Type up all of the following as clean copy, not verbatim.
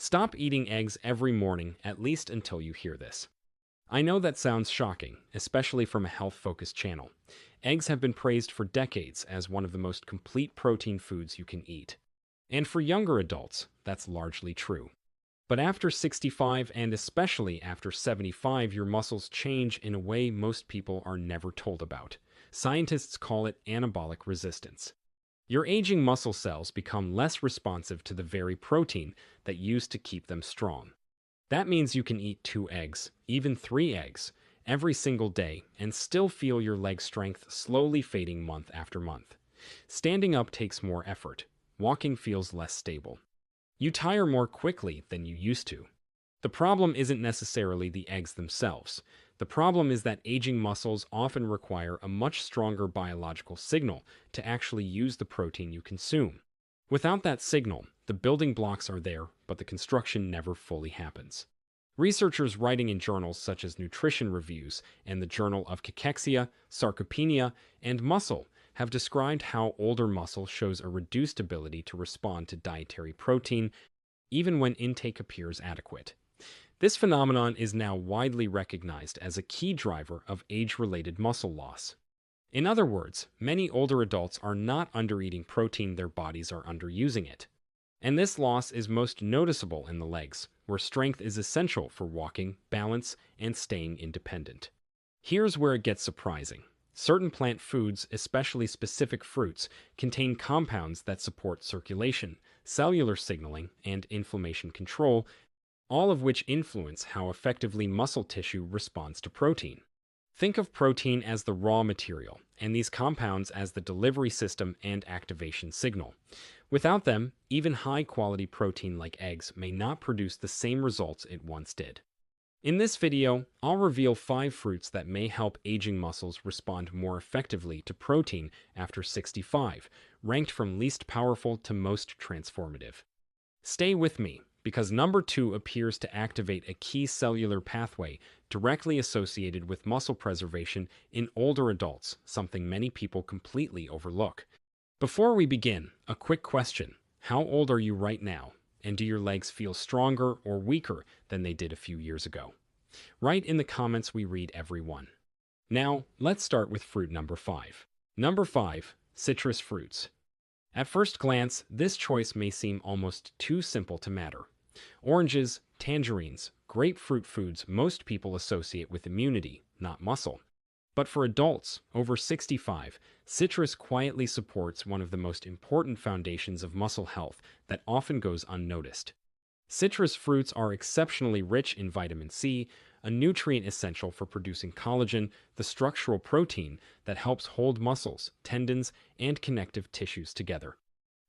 Stop eating eggs every morning, at least until you hear this. I know that sounds shocking, especially from a health-focused channel. Eggs have been praised for decades as one of the most complete protein foods you can eat. And for younger adults, that's largely true. But after 65 and especially after 75, your muscles change in a way most people are never told about. Scientists call it anabolic resistance. Your aging muscle cells become less responsive to the very protein that used to keep them strong. That means you can eat 2 eggs, even 3 eggs, every single day and still feel your leg strength slowly fading month after month. Standing up takes more effort. Walking feels less stable. You tire more quickly than you used to. The problem isn't necessarily the eggs themselves. The problem is that aging muscles often require a much stronger biological signal to actually use the protein you consume. Without that signal, the building blocks are there, but the construction never fully happens. Researchers writing in journals such as Nutrition Reviews and the Journal of Cachexia, Sarcopenia, and Muscle have described how older muscle shows a reduced ability to respond to dietary protein, even when intake appears adequate. This phenomenon is now widely recognized as a key driver of age-related muscle loss. In other words, many older adults are not undereating protein, their bodies are underusing it. And this loss is most noticeable in the legs, where strength is essential for walking, balance, and staying independent. Here's where it gets surprising. Certain plant foods, especially specific fruits, contain compounds that support circulation, cellular signaling, and inflammation control, all of which influence how effectively muscle tissue responds to protein. Think of protein as the raw material, and these compounds as the delivery system and activation signal. Without them, even high-quality protein like eggs may not produce the same results it once did. In this video, I'll reveal 5 fruits that may help aging muscles respond more effectively to protein after 65, ranked from least powerful to most transformative. Stay with me, because number 2 appears to activate a key cellular pathway directly associated with muscle preservation in older adults, something many people completely overlook. Before we begin, a quick question. How old are you right now? And do your legs feel stronger or weaker than they did a few years ago? Write in the comments, we read every one. Now, let's start with fruit number 5. Number 5, citrus fruits. At first glance, this choice may seem almost too simple to matter. Oranges, tangerines, grapefruit foods most people associate with immunity, not muscle. But for adults over 65, citrus quietly supports one of the most important foundations of muscle health that often goes unnoticed. Citrus fruits are exceptionally rich in vitamin C, a nutrient essential for producing collagen, the structural protein that helps hold muscles, tendons, and connective tissues together.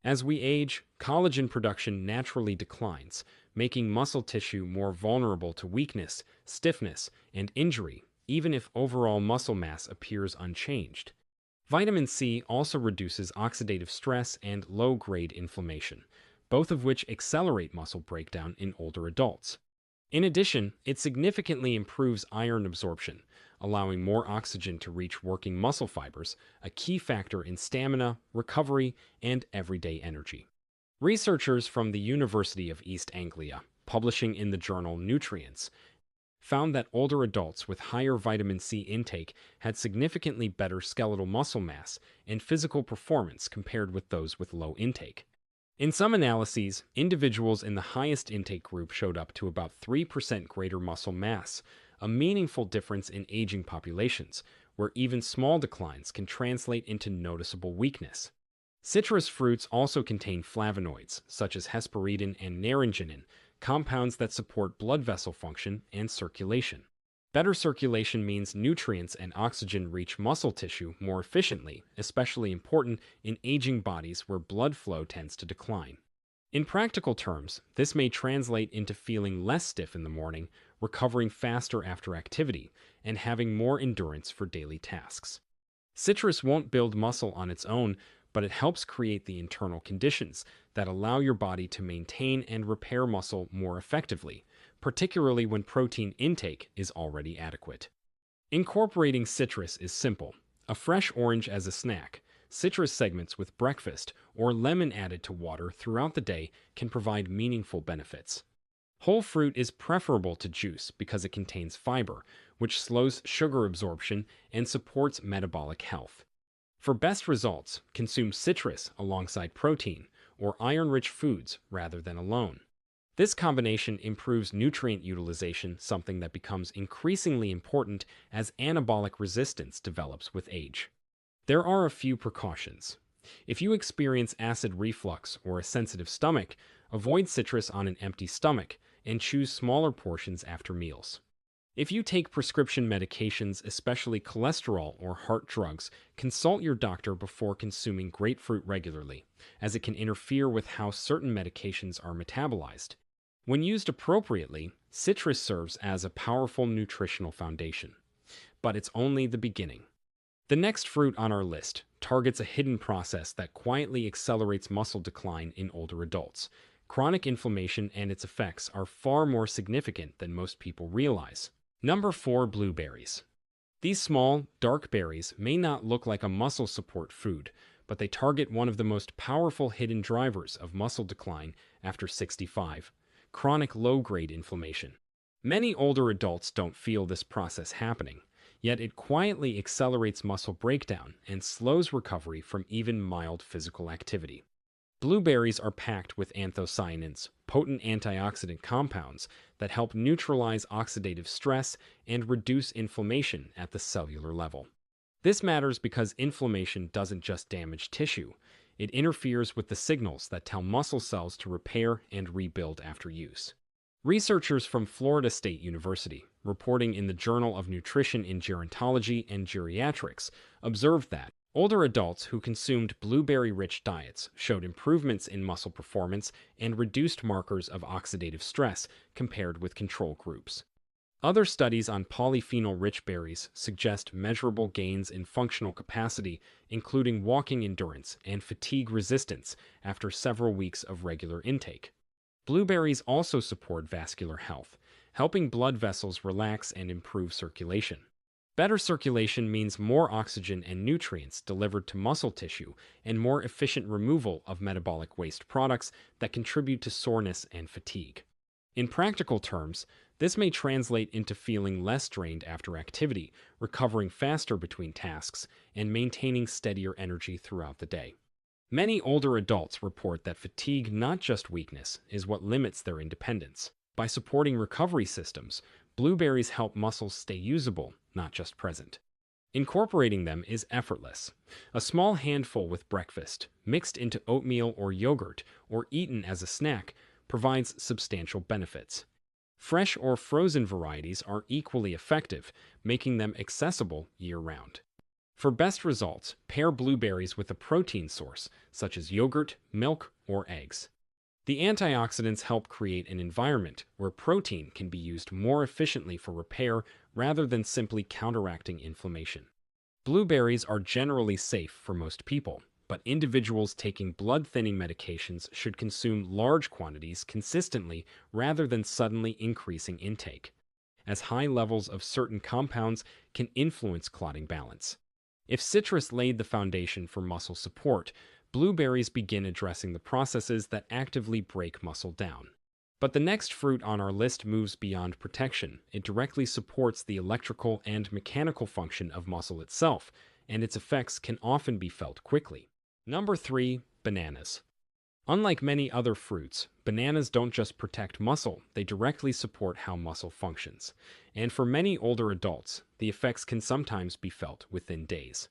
As we age, collagen production naturally declines, making muscle tissue more vulnerable to weakness, stiffness, and injury, even if overall muscle mass appears unchanged. Vitamin C also reduces oxidative stress and low-grade inflammation, both of which accelerate muscle breakdown in older adults. In addition, it significantly improves iron absorption, allowing more oxygen to reach working muscle fibers, a key factor in stamina, recovery, and everyday energy. Researchers from the University of East Anglia, publishing in the journal Nutrients, found that older adults with higher vitamin C intake had significantly better skeletal muscle mass and physical performance compared with those with low intake. In some analyses, individuals in the highest intake group showed up to about 3% greater muscle mass, a meaningful difference in aging populations, where even small declines can translate into noticeable weakness. Citrus fruits also contain flavonoids, such as hesperidin and naringenin, compounds that support blood vessel function and circulation. Better circulation means nutrients and oxygen reach muscle tissue more efficiently, especially important in aging bodies where blood flow tends to decline. In practical terms, this may translate into feeling less stiff in the morning, recovering faster after activity, and having more endurance for daily tasks. Citrus won't build muscle on its own, but it helps create the internal conditions that allow your body to maintain and repair muscle more effectively, particularly when protein intake is already adequate. Incorporating citrus is simple. A fresh orange as a snack, citrus segments with breakfast, or lemon added to water throughout the day can provide meaningful benefits. Whole fruit is preferable to juice because it contains fiber, which slows sugar absorption and supports metabolic health. For best results, consume citrus alongside protein or iron-rich foods rather than alone. This combination improves nutrient utilization, something that becomes increasingly important as anabolic resistance develops with age. There are a few precautions. If you experience acid reflux or a sensitive stomach, avoid citrus on an empty stomach and choose smaller portions after meals. If you take prescription medications, especially cholesterol or heart drugs, consult your doctor before consuming grapefruit regularly, as it can interfere with how certain medications are metabolized. When used appropriately, citrus serves as a powerful nutritional foundation. But it's only the beginning. The next fruit on our list targets a hidden process that quietly accelerates muscle decline in older adults. Chronic inflammation and its effects are far more significant than most people realize. Number 4. Blueberries. These small, dark berries may not look like a muscle support food, but they target one of the most powerful hidden drivers of muscle decline after 65, chronic low-grade inflammation. Many older adults don't feel this process happening, yet it quietly accelerates muscle breakdown and slows recovery from even mild physical activity. Blueberries are packed with anthocyanins, potent antioxidant compounds that help neutralize oxidative stress and reduce inflammation at the cellular level. This matters because inflammation doesn't just damage tissue, it interferes with the signals that tell muscle cells to repair and rebuild after use. Researchers from Florida State University, reporting in the Journal of Nutrition in Gerontology and Geriatrics, observed that older adults who consumed blueberry-rich diets showed improvements in muscle performance and reduced markers of oxidative stress compared with control groups. Other studies on polyphenol-rich berries suggest measurable gains in functional capacity, including walking endurance and fatigue resistance after several weeks of regular intake. Blueberries also support vascular health, helping blood vessels relax and improve circulation. Better circulation means more oxygen and nutrients delivered to muscle tissue and more efficient removal of metabolic waste products that contribute to soreness and fatigue. In practical terms, this may translate into feeling less drained after activity, recovering faster between tasks, and maintaining steadier energy throughout the day. Many older adults report that fatigue, not just weakness, is what limits their independence. By supporting recovery systems, blueberries help muscles stay usable, not just present. Incorporating them is effortless. A small handful with breakfast, mixed into oatmeal or yogurt, or eaten as a snack, provides substantial benefits. Fresh or frozen varieties are equally effective, making them accessible year-round. For best results, pair blueberries with a protein source, such as yogurt, milk, or eggs. The antioxidants help create an environment where protein can be used more efficiently for repair rather than simply counteracting inflammation. Blueberries are generally safe for most people, but individuals taking blood-thinning medications should consume large quantities consistently rather than suddenly increasing intake, as high levels of certain compounds can influence clotting balance. If citrus laid the foundation for muscle support, blueberries begin addressing the processes that actively break muscle down. But the next fruit on our list moves beyond protection. It directly supports the electrical and mechanical function of muscle itself, and its effects can often be felt quickly. Number 3. Bananas. Unlike many other fruits, bananas don't just protect muscle, they directly support how muscle functions. And for many older adults, the effects can sometimes be felt within days.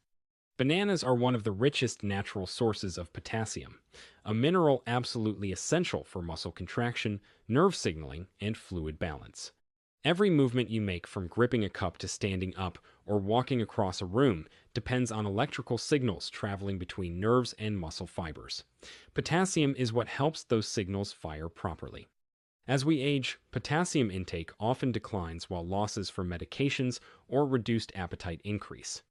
Bananas are one of the richest natural sources of potassium, a mineral absolutely essential for muscle contraction, nerve signaling, and fluid balance. Every movement you make, from gripping a cup to standing up or walking across a room, depends on electrical signals traveling between nerves and muscle fibers. Potassium is what helps those signals fire properly. As we age, potassium intake often declines while losses from medications or reduced appetite increase.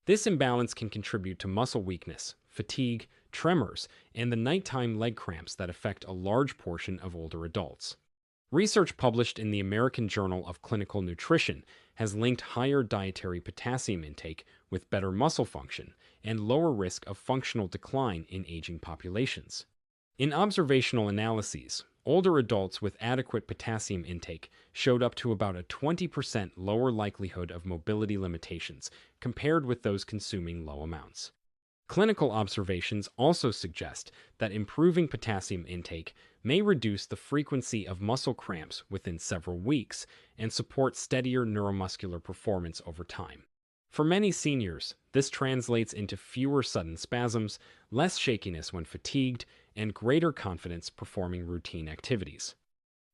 This imbalance can contribute to muscle weakness, fatigue, tremors, and the nighttime leg cramps that affect a large portion of older adults. Research published in the American Journal of Clinical Nutrition has linked higher dietary potassium intake with better muscle function and lower risk of functional decline in aging populations. In observational analyses, older adults with adequate potassium intake showed up to about a 20% lower likelihood of mobility limitations compared with those consuming low amounts. Clinical observations also suggest that improving potassium intake may reduce the frequency of muscle cramps within several weeks and support steadier neuromuscular performance over time. For many seniors, this translates into fewer sudden spasms, less shakiness when fatigued, and greater confidence performing routine activities.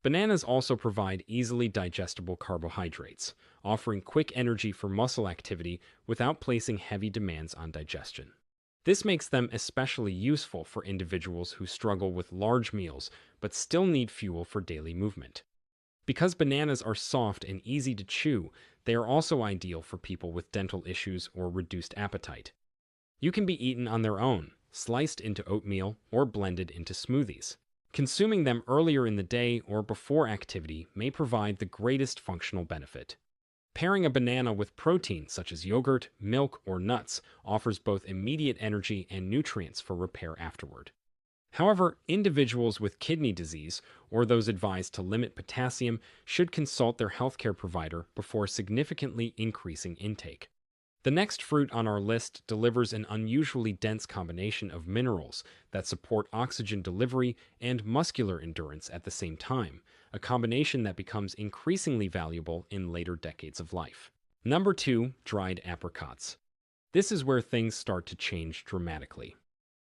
Bananas also provide easily digestible carbohydrates, offering quick energy for muscle activity without placing heavy demands on digestion. This makes them especially useful for individuals who struggle with large meals but still need fuel for daily movement. Because bananas are soft and easy to chew, they are also ideal for people with dental issues or reduced appetite. You can be eaten on their own, sliced into oatmeal, or blended into smoothies. Consuming them earlier in the day or before activity may provide the greatest functional benefit. Pairing a banana with protein such as yogurt, milk, or nuts offers both immediate energy and nutrients for repair afterward. However, individuals with kidney disease or those advised to limit potassium should consult their healthcare provider before significantly increasing intake. The next fruit on our list delivers an unusually dense combination of minerals that support oxygen delivery and muscular endurance at the same time, a combination that becomes increasingly valuable in later decades of life. Number 2, dried apricots. This is where things start to change dramatically.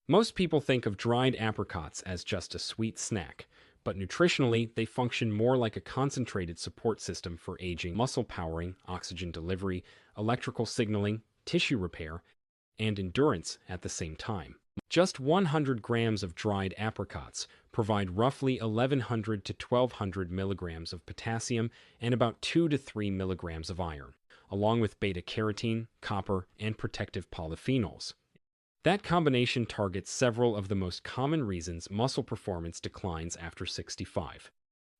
Most people think of dried apricots as just a sweet snack, but nutritionally, they function more like a concentrated support system for aging, muscle powering, oxygen delivery, electrical signaling, tissue repair, and endurance at the same time. Just 100 grams of dried apricots provide roughly 1,100 to 1,200 milligrams of potassium and about 2 to 3 milligrams of iron, along with beta-carotene, copper, and protective polyphenols. That combination targets several of the most common reasons muscle performance declines after 65.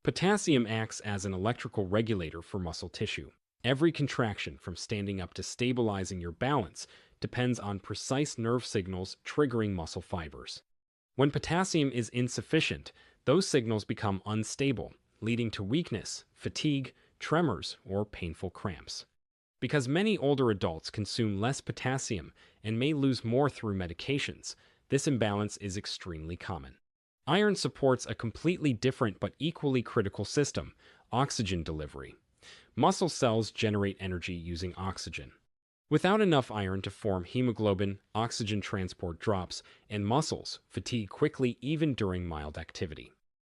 Potassium acts as an electrical regulator for muscle tissue. Every contraction, from standing up to stabilizing your balance, depends on precise nerve signals triggering muscle fibers. When potassium is insufficient, those signals become unstable, leading to weakness, fatigue, tremors, or painful cramps. Because many older adults consume less potassium and may lose more through medications, this imbalance is extremely common. Iron supports a completely different but equally critical system: oxygen delivery. Muscle cells generate energy using oxygen. Without enough iron to form hemoglobin, oxygen transport drops, and muscles fatigue quickly even during mild activity.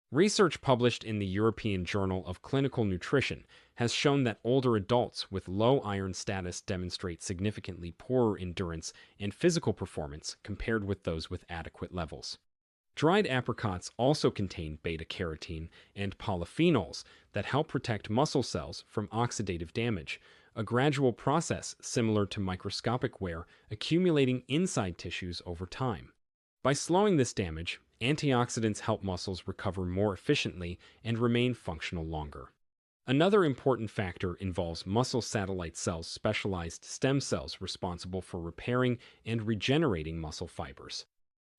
Research published in the European Journal of Clinical Nutrition has shown that older adults with low iron status demonstrate significantly poorer endurance and physical performance compared with those with adequate levels. Dried apricots also contain beta-carotene and polyphenols that help protect muscle cells from oxidative damage, a gradual process similar to microscopic wear accumulating inside tissues over time. By slowing this damage, antioxidants help muscles recover more efficiently and remain functional longer. Another important factor involves muscle satellite cells, specialized stem cells responsible for repairing and regenerating muscle fibers.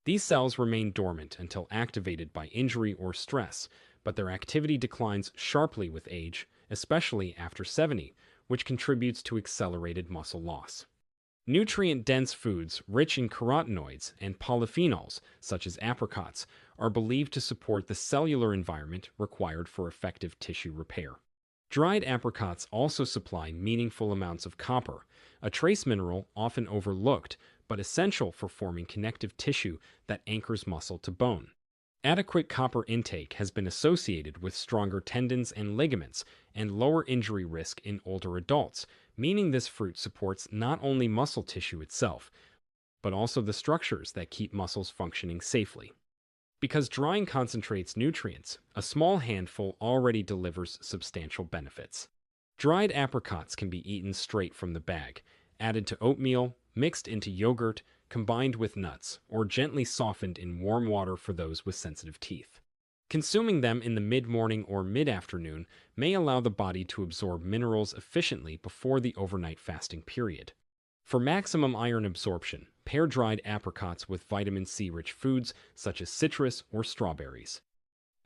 These cells remain dormant until activated by injury or stress, but their activity declines sharply with age, especially after 70, which contributes to accelerated muscle loss. Nutrient-dense foods rich in carotenoids and polyphenols, such as apricots, are believed to support the cellular environment required for effective tissue repair. Dried apricots also supply meaningful amounts of copper, a trace mineral often overlooked but essential for forming connective tissue that anchors muscle to bone. Adequate copper intake has been associated with stronger tendons and ligaments and lower injury risk in older adults, meaning this fruit supports not only muscle tissue itself, but also the structures that keep muscles functioning safely. Because drying concentrates nutrients, a small handful already delivers substantial benefits. Dried apricots can be eaten straight from the bag, added to oatmeal, mixed into yogurt, combined with nuts, or gently softened in warm water for those with sensitive teeth. Consuming them in the mid-morning or mid-afternoon may allow the body to absorb minerals efficiently before the overnight fasting period. For maximum iron absorption, pair dried apricots with vitamin C-rich foods such as citrus or strawberries.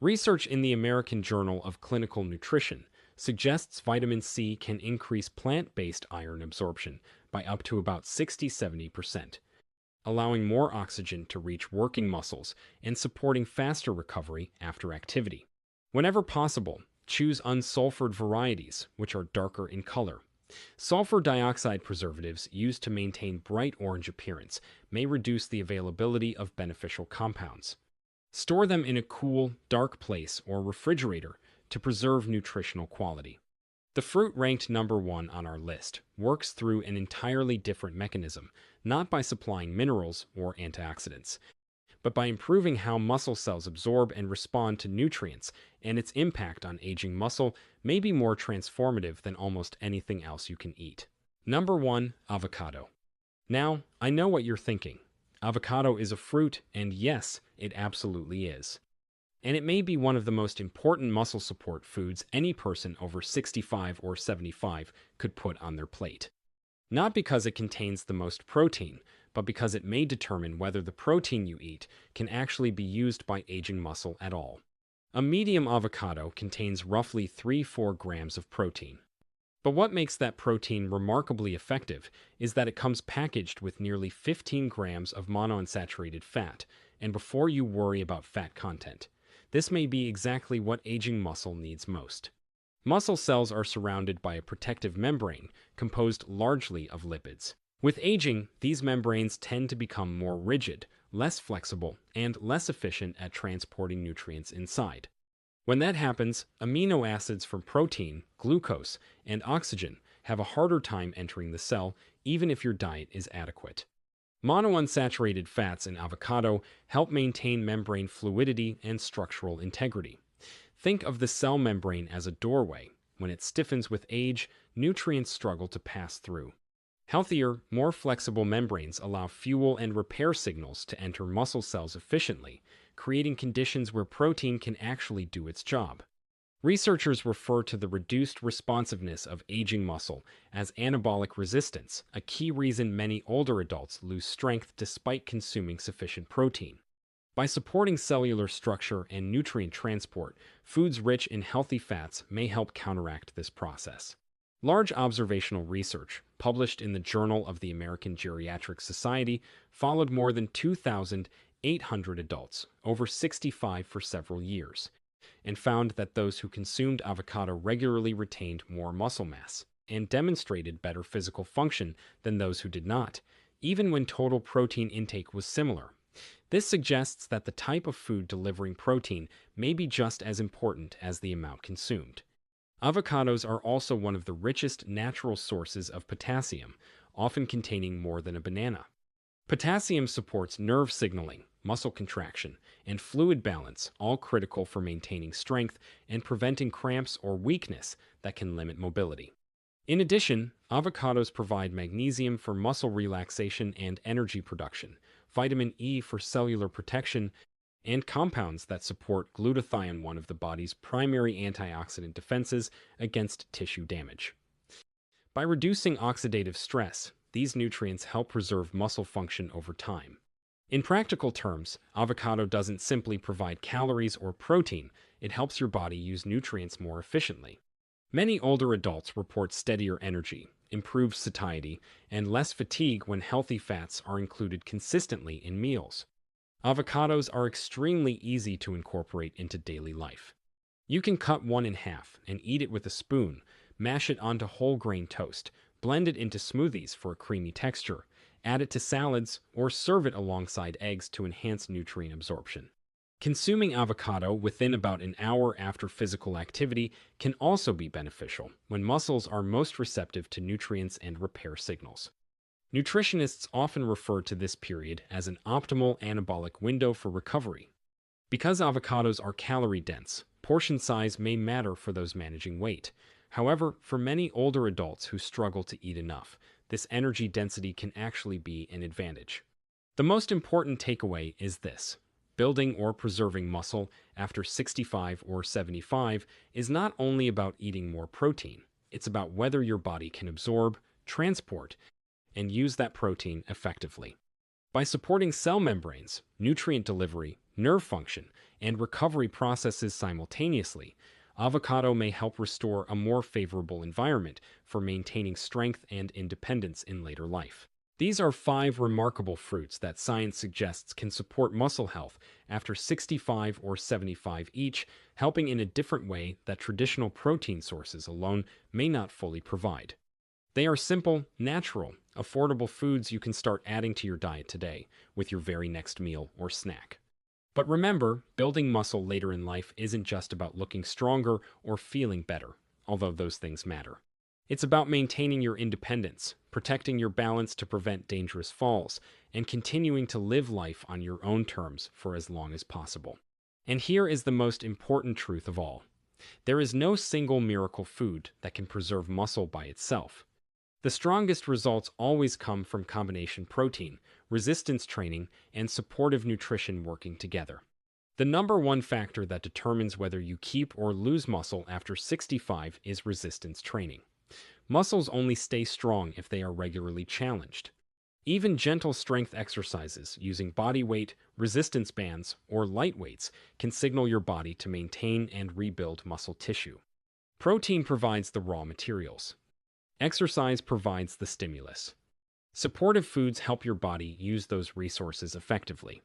Research in the American Journal of Clinical Nutrition suggests vitamin C can increase plant-based iron absorption by up to about 60–70%, allowing more oxygen to reach working muscles and supporting faster recovery after activity. Whenever possible, choose unsulfured varieties, which are darker in color. Sulfur dioxide preservatives used to maintain bright orange appearance may reduce the availability of beneficial compounds. Store them in a cool, dark place or refrigerator to preserve nutritional quality. The fruit ranked number 1 on our list works through an entirely different mechanism, not by supplying minerals or antioxidants, but by improving how muscle cells absorb and respond to nutrients, and its impact on aging muscle may be more transformative than almost anything else you can eat. Number 1. Avocado. Now, I know what you're thinking. Avocado is a fruit, and yes, it absolutely is. And it may be one of the most important muscle support foods any person over 65 or 75 could put on their plate. Not because it contains the most protein, but because it may determine whether the protein you eat can actually be used by aging muscle at all. A medium avocado contains roughly 3–4 grams of protein. But what makes that protein remarkably effective is that it comes packaged with nearly 15 grams of monounsaturated fat, and before you worry about fat content, this may be exactly what aging muscle needs most. Muscle cells are surrounded by a protective membrane composed largely of lipids. With aging, these membranes tend to become more rigid, less flexible, and less efficient at transporting nutrients inside. When that happens, amino acids from protein, glucose, and oxygen have a harder time entering the cell, even if your diet is adequate. Monounsaturated fats in avocado help maintain membrane fluidity and structural integrity. Think of the cell membrane as a doorway. When it stiffens with age, nutrients struggle to pass through. Healthier, more flexible membranes allow fuel and repair signals to enter muscle cells efficiently, creating conditions where protein can actually do its job. Researchers refer to the reduced responsiveness of aging muscle as anabolic resistance, a key reason many older adults lose strength despite consuming sufficient protein. By supporting cellular structure and nutrient transport, foods rich in healthy fats may help counteract this process. Large observational research, published in the Journal of the American Geriatric Society, followed more than 2,800 adults over 65 for several years, and found that those who consumed avocado regularly retained more muscle mass and demonstrated better physical function than those who did not, even when total protein intake was similar. This suggests that the type of food delivering protein may be just as important as the amount consumed. Avocados are also one of the richest natural sources of potassium, often containing more than a banana. Potassium supports nerve signaling, muscle contraction, and fluid balance, all critical for maintaining strength and preventing cramps or weakness that can limit mobility. In addition, avocados provide magnesium for muscle relaxation and energy production, vitamin E for cellular protection, and compounds that support glutathione, one of the body's primary antioxidant defenses against tissue damage. By reducing oxidative stress, these nutrients help preserve muscle function over time. In practical terms, avocado doesn't simply provide calories or protein, it helps your body use nutrients more efficiently. Many older adults report steadier energy, improved satiety, and less fatigue when healthy fats are included consistently in meals. Avocados are extremely easy to incorporate into daily life. You can cut one in half and eat it with a spoon, mash it onto whole grain toast, blend it into smoothies for a creamy texture, add it to salads, or serve it alongside eggs to enhance nutrient absorption. Consuming avocado within about an hour after physical activity can also be beneficial when muscles are most receptive to nutrients and repair signals. Nutritionists often refer to this period as an optimal anabolic window for recovery. Because avocados are calorie-dense, portion size may matter for those managing weight. However, for many older adults who struggle to eat enough, this energy density can actually be an advantage. The most important takeaway is this: building or preserving muscle after 65 or 75 is not only about eating more protein, it's about whether your body can absorb, transport, and use that protein effectively. By supporting cell membranes, nutrient delivery, nerve function, and recovery processes simultaneously, avocado may help restore a more favorable environment for maintaining strength and independence in later life. These are 5 remarkable fruits that science suggests can support muscle health after 65 or 75 each, helping in a different way that traditional protein sources alone may not fully provide. They are simple, natural, affordable foods you can start adding to your diet today with your very next meal or snack. But remember, building muscle later in life isn't just about looking stronger or feeling better, although those things matter. It's about maintaining your independence, protecting your balance to prevent dangerous falls, and continuing to live life on your own terms for as long as possible. And here is the most important truth of all. There is no single miracle food that can preserve muscle by itself. The strongest results always come from combination protein, resistance training, and supportive nutrition working together. The number one factor that determines whether you keep or lose muscle after 65 is resistance training. Muscles only stay strong if they are regularly challenged. Even gentle strength exercises using body weight, resistance bands, or light weights can signal your body to maintain and rebuild muscle tissue. Protein provides the raw materials. Exercise provides the stimulus. Supportive foods help your body use those resources effectively.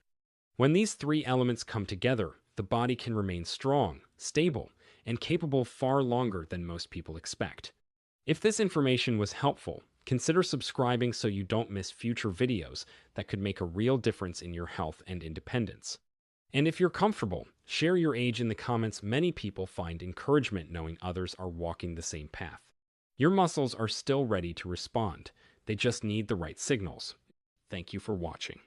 When these 3 elements come together, the body can remain strong, stable, and capable far longer than most people expect. If this information was helpful, consider subscribing so you don't miss future videos that could make a real difference in your health and independence. And if you're comfortable, share your age in the comments. Many people find encouragement knowing others are walking the same path. Your muscles are still ready to respond. They just need the right signals. Thank you for watching.